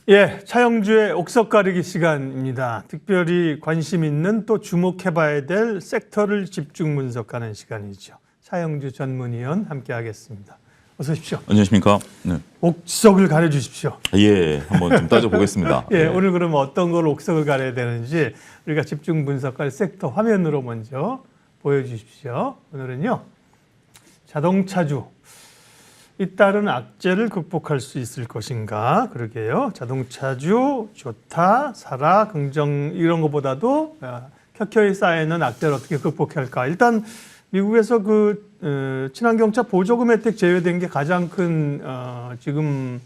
예, 차영주의 옥석 가리기 시간입니다. 특별히 관심 있는 또 주목해봐야 될 섹터를 집중 분석하는 시간이죠. 차영주 전문위원 함께하겠습니다. 어서 오십시오. 안녕하십니까. 네. 옥석을 가려주십시오. 예, 한번 좀 따져보겠습니다. 예, 오늘 그러면 어떤 걸 옥석을 가려야 되는지 우리가 집중 분석할 섹터 화면으로 먼저 보여주십시오. 오늘은요, 자동차주. 잇따른 악재를 극복할 수 있을 것인가? 그러게요. 자동차주 좋다, 사라, 긍정 이런 것보다도 켜켜이 쌓이는 악재를 어떻게 극복할까? 일단 미국에서 친환경차 보조금 혜택 제외된 게 가장 큰 지금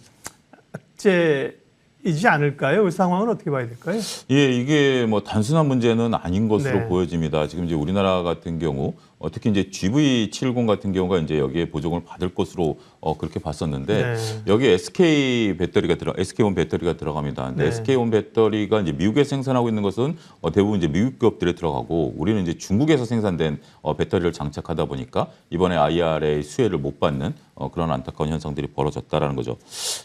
악재이지 않을까요? 이 상황은 어떻게 봐야 될까요? 예, 이게 뭐 단순한 문제는 아닌 것으로 네. 보여집니다. 지금 이제 우리나라 같은 경우 특히 이제 GV70 같은 경우가 이제 여기에 보조금을 받을 것으로 그렇게 봤었는데 네. 여기 SK온 배터리가 들어갑니다. 근데 네. SK온 배터리가 이제 미국에 생산하고 있는 것은 대부분 이제 미국 기업들에 들어가고 우리는 이제 중국에서 생산된 배터리를 장착하다 보니까 이번에 IRA 수혜를 못 받는 그런 안타까운 현상들이 벌어졌다라는 거죠.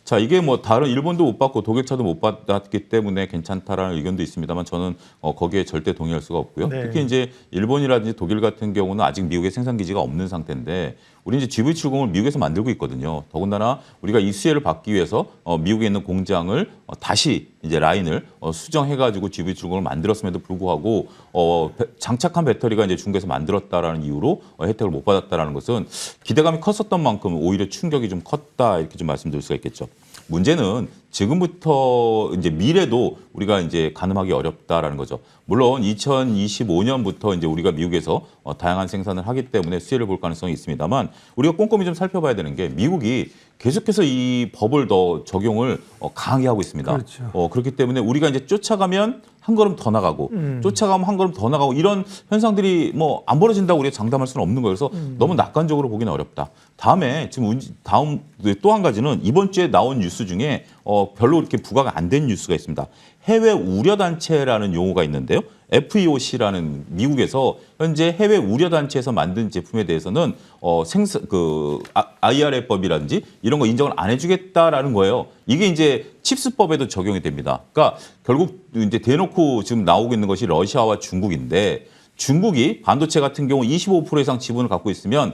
자, 이게 뭐 다른 일본도 못 받고 독일차도 못 받았기 때문에 괜찮다라는 의견도 있습니다만 저는 거기에 절대 동의할 수가 없고요. 네. 특히 이제 일본이라든지 독일 같은 경우는 아직 미국에 생산 기지가 없는 상태인데 우리 이제 GV70을 미국에서 만들고 있거든요. 더군다나 우리가 이 수혜를 받기 위해서 미국에 있는 공장을 다시 이제 라인을 수정해가지고 GV70을 만들었음에도 불구하고 장착한 배터리가 이제 중국에서 만들었다라는 이유로 혜택을 못 받았다라는 것은 기대감이 컸었던 만큼 오히려 충격이 좀 컸다 이렇게 좀 말씀드릴 수가 있겠죠. 문제는 지금부터 이제 미래도 우리가 이제 가늠하기 어렵다라는 거죠. 물론 2025년부터 이제 우리가 미국에서 다양한 생산을 하기 때문에 수혜를 볼 가능성이 있습니다만 우리가 꼼꼼히 좀 살펴봐야 되는 게 미국이 계속해서 이 법을 더 적용을 강하게 하고 있습니다. 그렇죠. 그렇기 때문에 우리가 이제 쫓아가면 한 걸음 더 나가고 쫓아가면 한 걸음 더 나가고 이런 현상들이 뭐 안 벌어진다고 우리가 장담할 수는 없는 거예요. 그래서 너무 낙관적으로 보기는 어렵다. 다음에 지금 또 한 가지는 이번 주에 나온 뉴스 중에 별로 이렇게 부각이 안 된 뉴스가 있습니다. 해외 우려단체라는 용어가 있는데요. FEOC라는 미국에서 현재 해외 우려단체에서 만든 제품에 대해서는 IRA법이라든지 이런 거 인정을 안 해주겠다라는 거예요. 이게 이제 칩스법에도 적용이 됩니다. 그러니까 결국 이제 대놓고 지금 나오고 있는 것이 러시아와 중국인데 중국이 반도체 같은 경우 25% 이상 지분을 갖고 있으면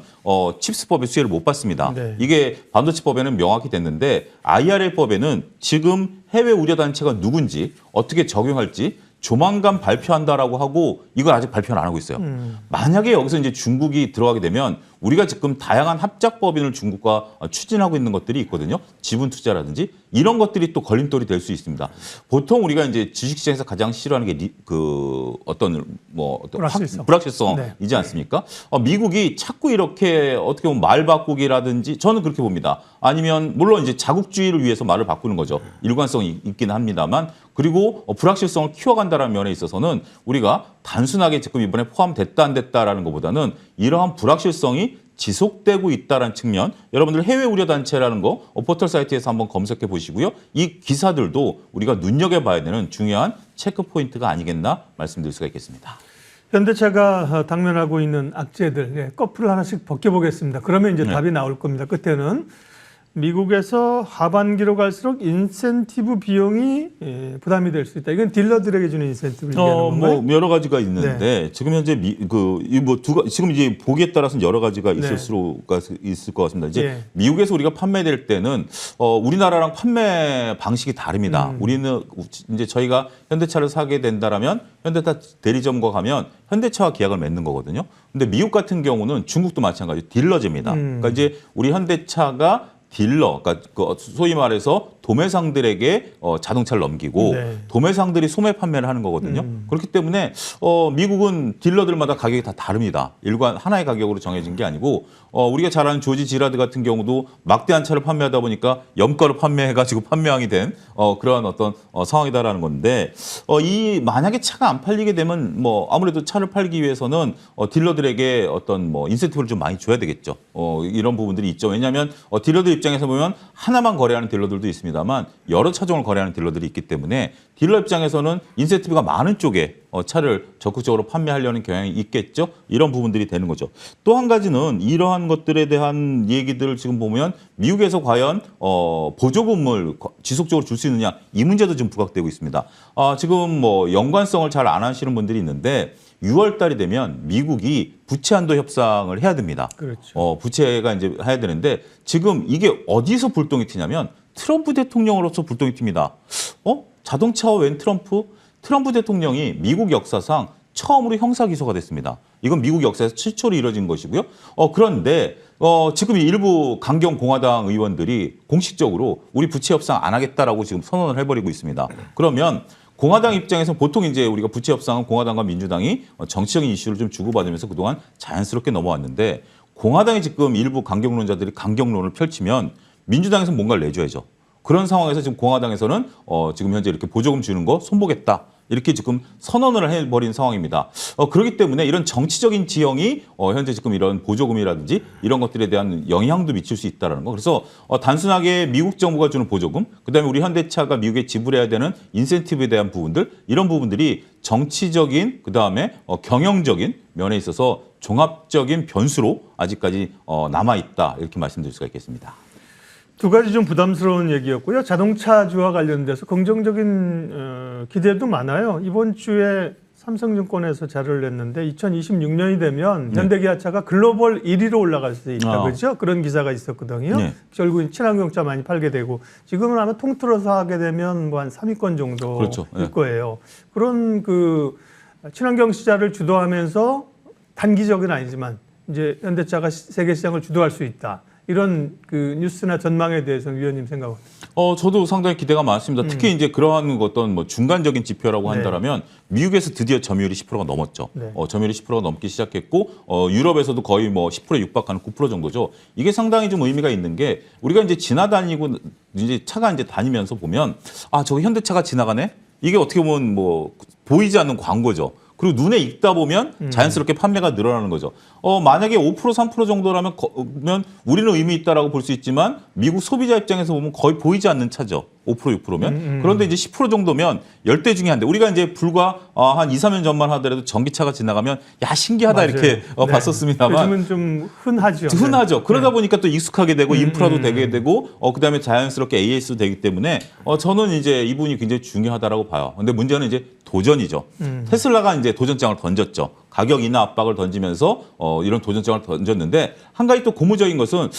칩스법의 수혜를 못 받습니다. 네. 이게 반도체법에는 명확히 됐는데 IRA법에는 지금 해외 우려단체가 누군지 어떻게 적용할지 조만간 발표한다라고 하고 이걸 아직 발표를 안 하고 있어요. 만약에 여기서 이제 중국이 들어가게 되면 우리가 지금 다양한 합작법인을 중국과 추진하고 있는 것들이 있거든요. 지분 투자라든지 이런 것들이 또 걸림돌이 될 수 있습니다. 보통 우리가 이제 주식시장에서 가장 싫어하는 게 불확실성이지 않습니까? 미국이 자꾸 이렇게 어떻게 보면 말 바꾸기라든지 저는 그렇게 봅니다. 아니면 물론 이제 자국주의를 위해서 말을 바꾸는 거죠. 일관성이 있긴 합니다만 그리고 불확실성을 키워간다는 면에 있어서는 우리가 단순하게 지금 이번에 포함됐다 안 됐다라는 것보다는 이러한 불확실성이 지속되고 있다는 측면 여러분들 해외 우려단체라는 거 포털 사이트에서 한번 검색해 보시고요. 이 기사들도 우리가 눈여겨봐야 되는 중요한 체크 포인트가 아니겠나 말씀드릴 수가 있겠습니다. 현대차가 당면하고 있는 악재들 커플을 하나씩 벗겨보겠습니다. 그러면 이제 답이 나올 겁니다. 끝에는 미국에서 하반기로 갈수록 인센티브 비용이 부담이 될 수 있다. 이건 딜러들에게 주는 인센티브를 얘기하는 건가요? 뭐 여러 가지가 있는데 네. 지금 현재 지금 이제 보기에 따라서는 여러 가지가 있을 것 같습니다. 이제 미국에서 우리가 판매될 때는 우리나라랑 판매 방식이 다릅니다. 우리는 이제 저희가 현대차를 사게 된다라면 현대차 대리점과 가면 현대차와 계약을 맺는 거거든요. 근데 미국 같은 경우는 중국도 마찬가지 딜러제입니다. 그러니까 이제 우리 현대차가 딜러, 그러니까 소위 말해서 도매상들에게 자동차를 넘기고 도매상들이 소매 판매를 하는 거거든요. 그렇기 때문에 미국은 딜러들마다 가격이 다 다릅니다. 하나의 가격으로 정해진 게 아니고 우리가 잘 아는 조지 지라드 같은 경우도 막대한 차를 판매하다 보니까 염가로 판매해가지고 판매왕이 된 그러한 어떤 상황이다라는 건데 만약에 차가 안 팔리게 되면 뭐 아무래도 차를 팔기 위해서는 딜러들에게 어떤 뭐 인센티브를 좀 많이 줘야 되겠죠. 이런 부분들이 있죠. 왜냐하면 딜러들 입장에서 보면 하나만 거래하는 딜러들도 있습니다. 있습니다만 여러 차종을 거래하는 딜러들이 있기 때문에 딜러 입장에서는 인센티브가 많은 쪽에 차를 적극적으로 판매하려는 경향이 있겠죠. 이런 부분들이 되는 거죠. 또 한 가지는 이러한 것들에 대한 얘기들을 지금 보면 미국에서 과연 보조금을 지속적으로 줄 수 있느냐 이 문제도 지금 부각되고 있습니다. 지금 뭐 연관성을 잘 안 하시는 분들이 있는데 6월 달이 되면 미국이 부채 한도 협상을 해야 됩니다. 그렇죠. 부채가 이제 해야 되는데 지금 이게 어디서 불똥이 튀냐면 트럼프 대통령으로서 불똥이 튑니다. 자동차와 웬 트럼프? 트럼프 대통령이 미국 역사상 처음으로 형사 기소가 됐습니다. 이건 미국 역사에서 최초로 이뤄진 것이고요. 그런데 지금 일부 강경 공화당 의원들이 공식적으로 우리 부채 협상 안 하겠다라고 지금 선언을 해버리고 있습니다. 그러면 공화당 입장에서 보통 이제 우리가 부채 협상은 공화당과 민주당이 정치적인 이슈를 좀 주고받으면서 그동안 자연스럽게 넘어왔는데 공화당이 지금 일부 강경론자들이 강경론을 펼치면 민주당에서 뭔가를 내줘야죠. 그런 상황에서 지금 공화당에서는 지금 현재 이렇게 보조금 주는 거 손보겠다. 이렇게 지금 선언을 해버린 상황입니다. 그렇기 때문에 이런 정치적인 지형이 현재 지금 이런 보조금이라든지 이런 것들에 대한 영향도 미칠 수 있다는 거. 그래서 단순하게 미국 정부가 주는 보조금, 그다음에 우리 현대차가 미국에 지불해야 되는 인센티브에 대한 부분들, 이런 부분들이 정치적인 그다음에 경영적인 면에 있어서 종합적인 변수로 아직까지 남아 있다. 이렇게 말씀드릴 수가 있겠습니다. 두 가지 좀 부담스러운 얘기였고요. 자동차주와 관련돼서 긍정적인 기대도 많아요. 이번 주에 삼성증권에서 자료를 냈는데 2026년이 되면 현대기아차가 글로벌 1위로 올라갈 수 있다. 그렇죠? 그런 기사가 있었거든요. 네. 결국 친환경차 많이 팔게 되고 지금은 아마 통틀어서 하게 되면 뭐 한 3위권 정도 그렇죠. 일 거예요. 그런 그 친환경 시장을 주도하면서 단기적은 아니지만 이제 현대차가 세계 시장을 주도할 수 있다. 이런 그 뉴스나 전망에 대해서 위원님 생각은? 저도 상당히 기대가 많습니다. 특히 이제 그러한 어떤 뭐 중간적인 지표라고 한다면 미국에서 드디어 점유율이 10%가 넘었죠. 네. 점유율이 10%가 넘기 시작했고 유럽에서도 거의 뭐 10%에 육박하는 9% 정도죠. 이게 상당히 좀 의미가 있는 게 우리가 이제 지나다니고 이제 차가 이제 다니면서 보면 저기 현대차가 지나가네. 이게 어떻게 보면 뭐 보이지 않는 광고죠. 그리고 눈에 익다 보면 자연스럽게 판매가 늘어나는 거죠. 만약에 5% 3% 정도라면 우리는 의미 있다라고 볼 수 있지만 미국 소비자 입장에서 보면 거의 보이지 않는 차죠. 5% 6%면. 그런데 이제 10% 정도면 10대 중에 한 대. 우리가 이제 불과 한 2, 3년 전만 하더라도 전기차가 지나가면 야 신기하다 맞아요. 이렇게 봤었습니다만 요즘은 좀 흔하죠. 흔하죠. 그러다 보니까 또 익숙하게 되고 인프라도 되게 되고 그다음에 자연스럽게 AS도 되기 때문에 저는 이제 이분이 굉장히 중요하다라고 봐요. 근데 문제는 이제 도전이죠. 테슬라가 이제 도전장을 던졌죠. 가격 인하 압박을 던지면서 이런 도전장을 던졌는데 한 가지 또 고무적인 것은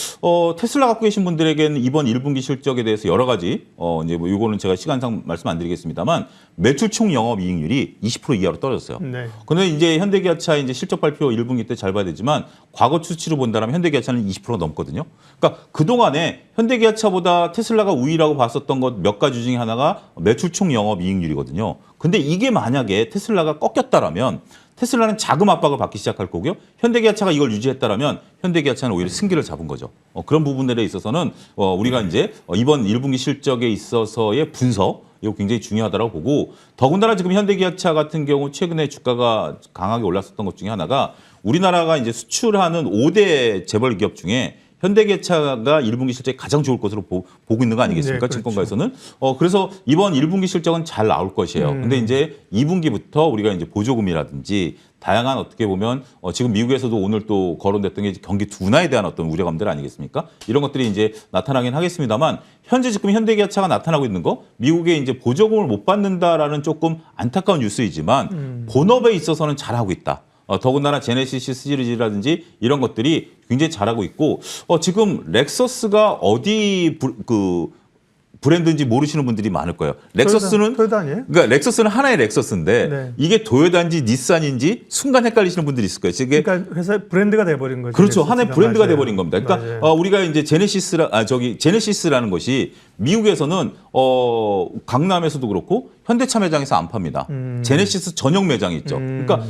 테슬라 갖고 계신 분들에게는 이번 1분기 실적에 대해서 여러 가지 이제 뭐 이거는 제가 시간상 말씀 안 드리겠습니다만 매출 총 영업 이익률이 20% 이하로 떨어졌어요. 네. 그런데 이제 현대기아차 이제 실적 발표 1분기 때 잘 봐야 되지만 과거 수치로 본다면 현대기아차는 20%가 넘거든요. 그러니까 그동안에 현대기아차보다 테슬라가 우위라고 봤었던 것 몇 가지 중에 하나가 매출 총 영업 이익률이거든요. 근데 이게 만약에 테슬라가 꺾였다라면 테슬라는 자금 압박을 받기 시작할 거고요. 현대기아차가 이걸 유지했다라면 현대기아차는 오히려 승기를 잡은 거죠. 그런 부분들에 있어서는 우리가 이제 이번 1분기 실적에 있어서의 분석 이거 굉장히 중요하다고 보고 더군다나 지금 현대기아차 같은 경우 최근에 주가가 강하게 올랐었던 것 중에 하나가 우리나라가 이제 수출하는 5대 재벌 기업 중에 현대기아차가 1분기 실적이 가장 좋을 것으로 보고 있는 거 아니겠습니까? 네, 그렇죠. 증권가에서는. 그래서 이번 1분기 실적은 잘 나올 것이에요. 근데 이제 2분기부터 우리가 이제 보조금이라든지 다양한 어떻게 보면 지금 미국에서도 오늘 또 거론됐던 게 경기 둔화에 대한 어떤 우려감들 아니겠습니까? 이런 것들이 이제 나타나긴 하겠습니다만 현재 지금 현대기아차가 나타나고 있는 거 미국에 이제 보조금을 못 받는다라는 조금 안타까운 뉴스이지만 본업에 있어서는 잘하고 있다. 더군다나 제네시스 시리즈라든지 이런 것들이 굉장히 잘하고 있고 지금 렉서스가 어디 브랜드인지 모르시는 분들이 많을 거예요. 렉서스는 토요타 아니에요? 그러니까 렉서스는 하나의 렉서스인데 네. 이게 도요타인지 닛산인지 순간 헷갈리시는 분들이 있을 거예요. 이게 그러니까 회사 브랜드가 돼버린 거죠. 그렇죠. 넥서스가. 하나의 브랜드가 맞아요. 돼버린 겁니다. 그러니까 맞아요. 우리가 이제 제네시스라는 것이 미국에서는 강남에서도 그렇고 현대차 매장에서 안 팝니다. 제네시스 전용 매장이 있죠. 그러니까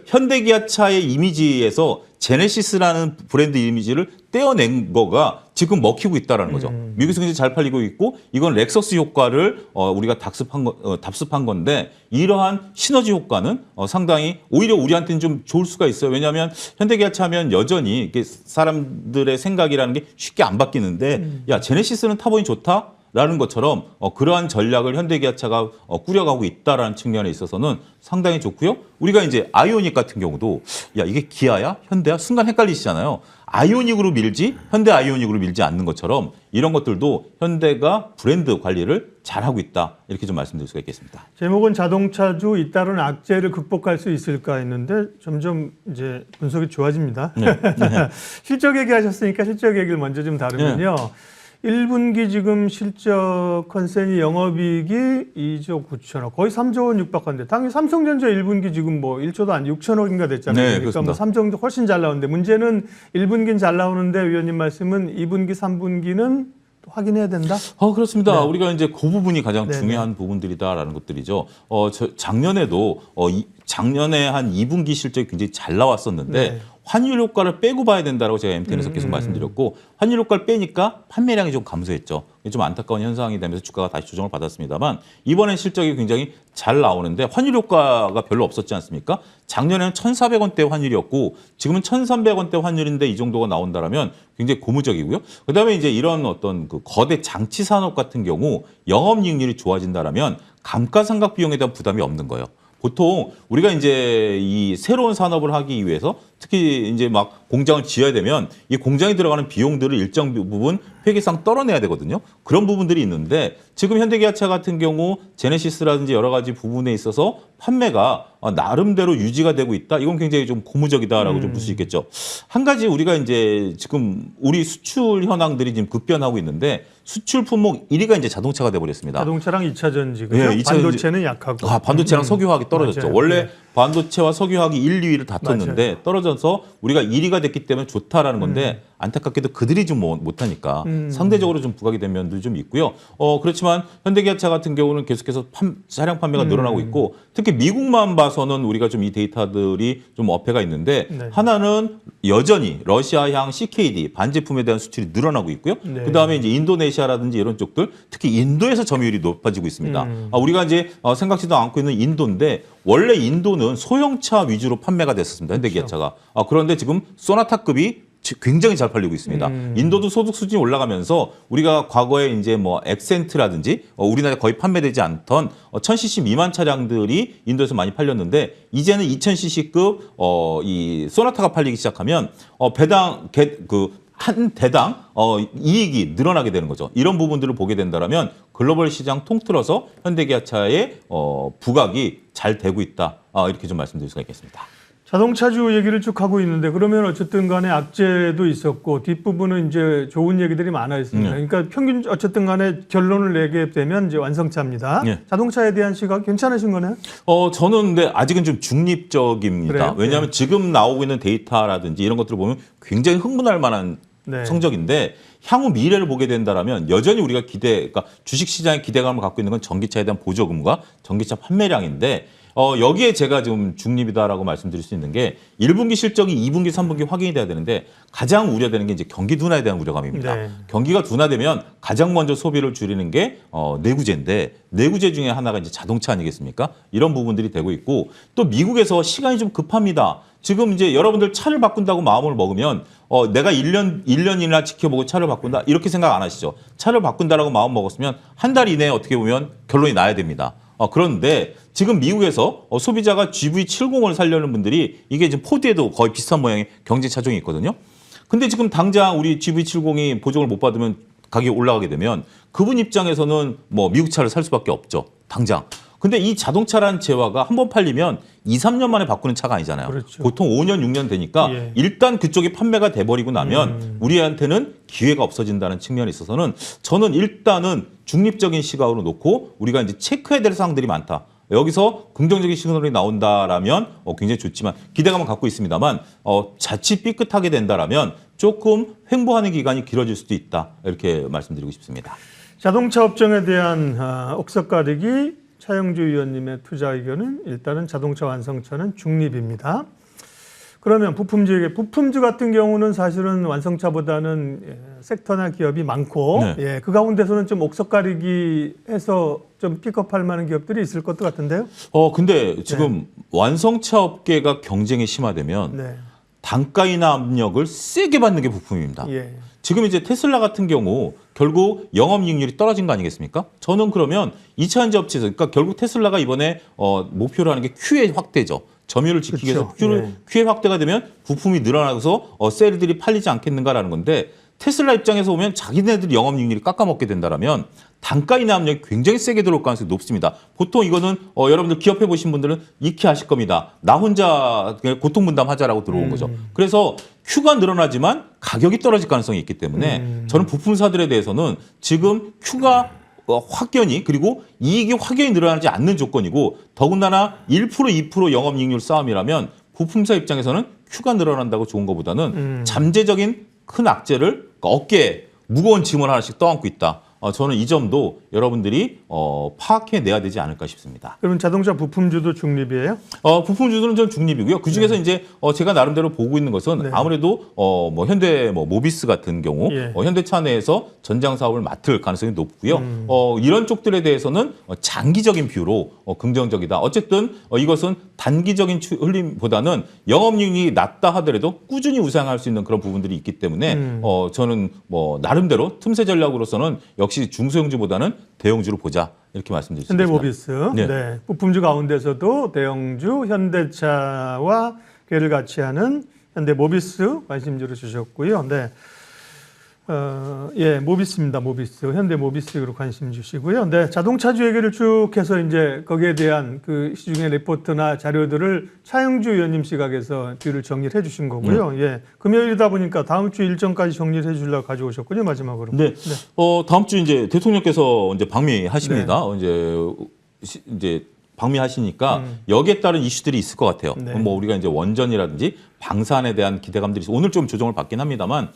현대기아차의 이미지에서 제네시스라는 브랜드 이미지를 떼어낸 거가 지금 먹히고 있다라는 거죠. 미국에서 굉장히 잘 팔리고 있고 이건 렉서스 효과를 우리가 답습한 건데 이러한 시너지 효과는 상당히 오히려 우리한테는 좀 좋을 수가 있어요. 왜냐하면 현대기아차 하면 여전히 이게 사람들의 생각이라는 게 쉽게 안 바뀌는데 야 제네시스는 타보니 좋다? 라는 것처럼 그러한 전략을 현대기아차가 꾸려가고 있다라는 측면에 있어서는 상당히 좋고요. 우리가 이제 아이오닉 같은 경우도 야 이게 기아야? 현대야? 순간 헷갈리시잖아요. 아이오닉으로 밀지 현대 아이오닉으로 밀지 않는 것처럼 이런 것들도 현대가 브랜드 관리를 잘하고 있다. 이렇게 좀 말씀드릴 수가 있겠습니다. 제목은 자동차주 잇따른 악재를 극복할 수 있을까 했는데 점점 이제 분석이 좋아집니다. 네. 네. 실적 얘기하셨으니까 실적 얘기를 먼저 좀 다루면요. 1분기 지금 실적 컨센이 영업이익이 2조 9천억, 거의 3조 원 육박한데 당연히 삼성전자 1분기 지금 뭐 1조도 안 6천억인가 됐잖아요. 네, 그러니까 그렇습니다. 뭐 삼성도 훨씬 잘 나오는데 문제는 1분기는 잘 나오는데 위원님 말씀은 2분기, 3분기는 또 확인해야 된다? 그렇습니다. 네. 우리가 이제 그 부분이 가장 네, 중요한 부분들이다라는 것들이죠. 작년에도 작년에 한 2분기 실적이 굉장히 잘 나왔었는데 네. 환율 효과를 빼고 봐야 된다라고 제가 MTN에서 계속 말씀드렸고 환율 효과를 빼니까 판매량이 좀 감소했죠. 이게 좀 안타까운 현상이 되면서 주가가 다시 조정을 받았습니다만 이번엔 실적이 굉장히 잘 나오는데 환율 효과가 별로 없었지 않습니까? 작년에는 1,400원대 환율이었고 지금은 1,300원대 환율인데 이 정도가 나온다라면 굉장히 고무적이고요. 그다음에 이제 이런 어떤 그 거대 장치 산업 같은 경우 영업이익률이 좋아진다라면 감가상각 비용에 대한 부담이 없는 거예요. 보통 우리가 이제 이 새로운 산업을 하기 위해서 특히 이제 막 공장을 지어야 되면 이 공장에 들어가는 비용들을 일정 부분 회계상 떨어내야 되거든요. 그런 부분들이 있는데 지금 현대기아차 같은 경우 제네시스라든지 여러 가지 부분에 있어서 판매가 나름대로 유지가 되고 있다. 이건 굉장히 좀 고무적이다라고 좀 볼 수 있겠죠. 한 가지 우리가 이제 지금 우리 수출 현황들이 지금 급변하고 있는데 수출 품목 1위가 이제 자동차가 돼버렸습니다. 자동차랑 2차 전지고요. 네, 2차 반도체는 약하고. 반도체랑 석유화학이 떨어졌죠. 맞아요. 원래 네. 반도체와 석유화학이 1, 2위를 다퉜는데 맞아요. 떨어져서 우리가 1위가 됐기 때문에 좋다라는 건데 안타깝게도 그들이 좀 못하니까 상대적으로 좀 부각이 된 면도 좀 있고요. 그렇지만 현대기아차 같은 경우는 계속해서 차량 판매가 늘어나고 있고 특히 미국만 봐서는 우리가 좀 이 데이터들이 좀 어폐가 있는데 네. 하나는 여전히 러시아향 CKD 반제품에 대한 수출이 늘어나고 있고요. 네. 그다음에 이제 인도네시아라든지 이런 쪽들 특히 인도에서 점유율이 높아지고 있습니다. 우리가 이제 생각지도 않고 있는 인도인데 원래 인도는 소형차 위주로 판매가 됐었습니다. 현대기아차가. 그런데 지금 소나타급이 굉장히 잘 팔리고 있습니다. 인도도 소득 수준이 올라가면서 우리가 과거에 이제 뭐 액센트라든지 우리나라에 거의 판매되지 않던 1000cc 미만 차량들이 인도에서 많이 팔렸는데 이제는 2000cc급 이 소나타가 팔리기 시작하면 배당 한 대당 이익이 늘어나게 되는 거죠. 이런 부분들을 보게 된다면 글로벌 시장 통틀어서 현대기아차의 부각이 잘 되고 있다. 이렇게 좀 말씀드릴 수가 있겠습니다. 자동차주 얘기를 쭉 하고 있는데 그러면 어쨌든 간에 악재도 있었고 뒷부분은 이제 좋은 얘기들이 많아 있습니다. 그러니까 평균 어쨌든 간에 결론을 내게 되면 이제 완성차입니다. 네. 자동차에 대한 시각 괜찮으신 거네요? 저는 근데 아직은 좀 중립적입니다. 그래요? 왜냐하면 지금 나오고 있는 데이터라든지 이런 것들을 보면 굉장히 흥분할 만한 네. 성적인데 향후 미래를 보게 된다라면 여전히 우리가 그러니까 주식시장의 기대감을 갖고 있는 건 전기차에 대한 보조금과 전기차 판매량인데 여기에 제가 좀 중립이다라고 말씀드릴 수 있는 게 1분기 실적이 2분기, 3분기 확인이 돼야 되는데 가장 우려되는 게 이제 경기 둔화에 대한 우려감입니다. 네. 경기가 둔화되면 가장 먼저 소비를 줄이는 게 내구재인데 내구재 중에 하나가 이제 자동차 아니겠습니까? 이런 부분들이 되고 있고 또 미국에서 시간이 좀 급합니다. 지금 이제 여러분들 차를 바꾼다고 마음을 먹으면 내가 1년이나 지켜보고 차를 바꾼다 이렇게 생각 안 하시죠. 차를 바꾼다라고 마음 먹었으면 한 달 이내에 어떻게 보면 결론이 나야 됩니다. 그런데 지금 미국에서 소비자가 GV70을 살려는 분들이 이게 지금 포드에도 거의 비슷한 모양의 경제 차종이 있거든요. 근데 지금 당장 우리 GV70이 보조금을 못 받으면 가격이 올라가게 되면 그분 입장에서는 뭐 미국 차를 살 수밖에 없죠. 당장. 근데 이 자동차란 재화가 한번 팔리면 2, 3년 만에 바꾸는 차가 아니잖아요. 그렇죠. 보통 5년, 6년 되니까 예. 일단 그쪽이 판매가 돼버리고 나면 우리한테는 기회가 없어진다는 측면에 있어서는 저는 일단은 중립적인 시각으로 놓고 우리가 이제 체크해야 될 사항들이 많다. 여기서 긍정적인 시그널이 나온다라면 굉장히 좋지만 기대감은 갖고 있습니다만 자칫 삐끗하게 된다라면 조금 횡보하는 기간이 길어질 수도 있다. 이렇게 말씀드리고 싶습니다. 자동차 업종에 대한 옥석가리기 차영주 의원님의 투자 의견은 일단은 자동차 완성차는 중립입니다. 그러면 부품주 같은 경우는 사실은 완성차보다는 섹터나 기업이 많고 네. 그 가운데서는 좀 옥석가리기 해서 좀 픽업할 만한 기업들이 있을 것도 같은데요. 근데 지금 완성차 업계가 경쟁이 심화되면 네. 단가 인하 압력을 세게 받는 게 부품입니다. 예. 지금 이제 테슬라 같은 경우 결국 영업이익률이 떨어진 거 아니겠습니까? 저는 그러면 2차 전지 업체에서 그러니까 결국 테슬라가 이번에 목표로 하는 게 QA 확대죠. 점유율을 지키기 위해서 그렇죠. QA 확대가 되면 부품이 늘어나서 셀들이 팔리지 않겠는가라는 건데 테슬라 입장에서 보면 자기네들이 영업이익률이 깎아먹게 된다라면 단가 인하 압력이 굉장히 세게 들어올 가능성이 높습니다. 보통 이거는 여러분들 기업해 보신 분들은 익히 아실 겁니다. 나 혼자 그냥 고통분담하자라고 들어온 거죠. 그래서 Q가 늘어나지만 가격이 떨어질 가능성이 있기 때문에 저는 부품사들에 대해서는 지금 Q가 확연히 그리고 이익이 확연히 늘어나지 않는 조건이고 더군다나 1% 2% 영업이익률 싸움이라면 부품사 입장에서는 Q가 늘어난다고 좋은 것보다는 잠재적인 큰 악재를 어깨에 무거운 짐을 하나씩 떠안고 있다. 저는 이 점도 여러분들이 파악해내야 되지 않을까 싶습니다. 그러면 자동차 부품주도 중립이에요? 부품주들은 전 중립이고요. 그중에서 이제 제가 나름대로 보고 있는 것은 네. 아무래도 뭐 현대 모비스 같은 경우 예. 현대차 내에서 전장 사업을 맡을 가능성이 높고요. 이런 쪽들에 대해서는 장기적인 뷰로 긍정적이다. 어쨌든 이것은 단기적인 흘림보다는 영업이익이 낮다 하더라도 꾸준히 우상할 수 있는 그런 부분들이 있기 때문에 저는 뭐 나름대로 틈새 전략으로서는 역시 중소형주보다는 대형주로 보자 이렇게 말씀드릴 수 있습니다. 현대모비스. 네. 네. 부품주 가운데서도 대형주 현대차와 궤를 같이 하는 현대모비스 관심주를 주셨고요. 네. 예, 모비스입니다. 모비스. 현대모비스로 관심 주시고요. 네. 자동차주 얘기를 쭉 해서 이제 거기에 대한 그 시중의 레포트나 자료들을 차영주 의원님 시각에서 뷰를 정리를 해 주신 거고요. 예. 금요일이다 보니까 다음 주 일정까지 정리를 해 주려고 가져오셨군요. 마지막으로. 네. 다음 주 이제 대통령께서 이제 방미하십니다. 이제 방미하시니까 여기에 따른 이슈들이 있을 것 같아요. 네. 뭐 우리가 이제 원전이라든지 방산에 대한 기대감들이 있어요. 오늘 좀 조정을 받긴 합니다만,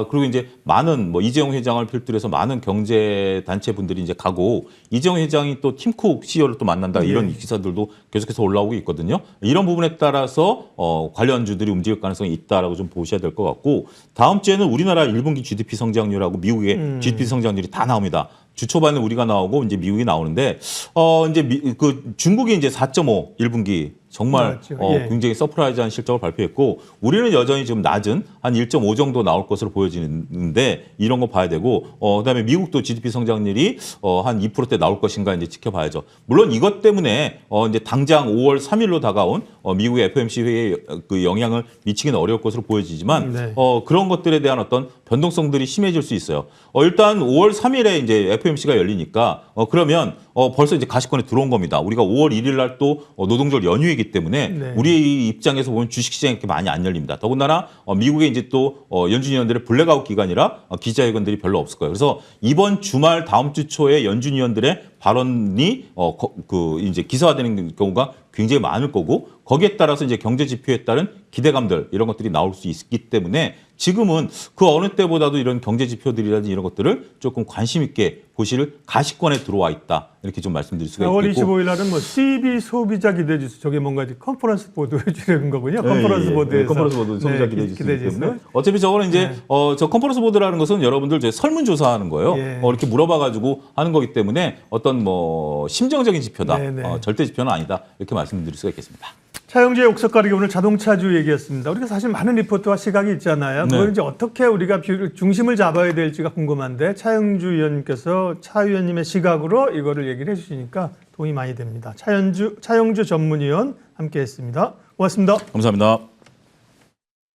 그리고 이제 많은 뭐 이재용 회장을 필두해서 많은 경제 단체 분들이 이제 가고 이재용 회장이 또 팀쿡 CEO를 또 만난다 이런 기사들도 계속해서 올라오고 있거든요. 이런 부분에 따라서 관련주들이 움직일 가능성이 있다라고 좀 보셔야 될 것 같고 다음 주에는 우리나라 1분기 GDP 성장률하고 미국의 GDP 성장률이 다 나옵니다. 주 초반에 우리가 나오고 이제 미국이 나오는데 이제 그 중국이 이제 4.5 1분기 정말 굉장히 서프라이즈한 실적을 발표했고 우리는 여전히 지금 낮은 한 1.5 정도 나올 것으로 보여지는데 이런 거 봐야 되고 그다음에 미국도 GDP 성장률이 한 2%대 나올 것인가 이제 지켜봐야죠. 물론 이것 때문에 이제 당장 5월 3일로 다가온 미국의 FOMC 회의에 그 영향을 미치기는 어려울 것으로 보여지지만 그런 것들에 대한 어떤 변동성들이 심해질 수 있어요. 일단 5월 3일에 이제 FOMC가 열리니까 그러면 벌써 이제 가시권에 들어온 겁니다. 우리가 5월 1일 날 또 노동절 연휴이기 때문에 우리 입장에서 보면 주식시장이 이렇게 많이 안 열립니다. 더군다나 미국에 이제 또 연준위원들의 블랙아웃 기간이라 기자회견들이 별로 없을 거예요. 그래서 이번 주말 다음 주 초에 연준위원들의 발언이 이제 기사화되는 경우가 굉장히 많을 거고 거기에 따라서 이제 경제 지표에 따른 기대감들 이런 것들이 나올 수 있기 때문에 지금은 그 어느 때보다도 이런 경제 지표들이라든지 이런 것들을 조금 관심 있게 보실 가시권에 들어와 있다 이렇게 좀 말씀드릴 수가 있겠고 4월 25일 날은 뭐 CB 소비자 기대지수 저게 뭔가 컨퍼런스 보도해 주는 거군요. 컨퍼런스 보드에서 컨퍼런스 보드 소비자 기대지수 때문에 어차피 저거는 이제 저 컨퍼런스 보드라는 것은 여러분들 이제 설문조사하는 거예요. 이렇게 물어봐가지고 하는 거기 때문에 어떤 뭐 심정적인 지표다, 절대 지표는 아니다 이렇게 말씀드릴 수가 있겠습니다. 차영주의 옥석 가리기 오늘 자동차주 얘기였습니다. 우리가 사실 많은 리포트와 시각이 있잖아요. 그걸 이제 어떻게 우리가 중심을 잡아야 될지가 궁금한데 차영주 의원님께서 차 의원님의 시각으로 이거를 얘기를 해주시니까 도움이 많이 됩니다. 차영주 전문위원 함께했습니다. 고맙습니다. 감사합니다.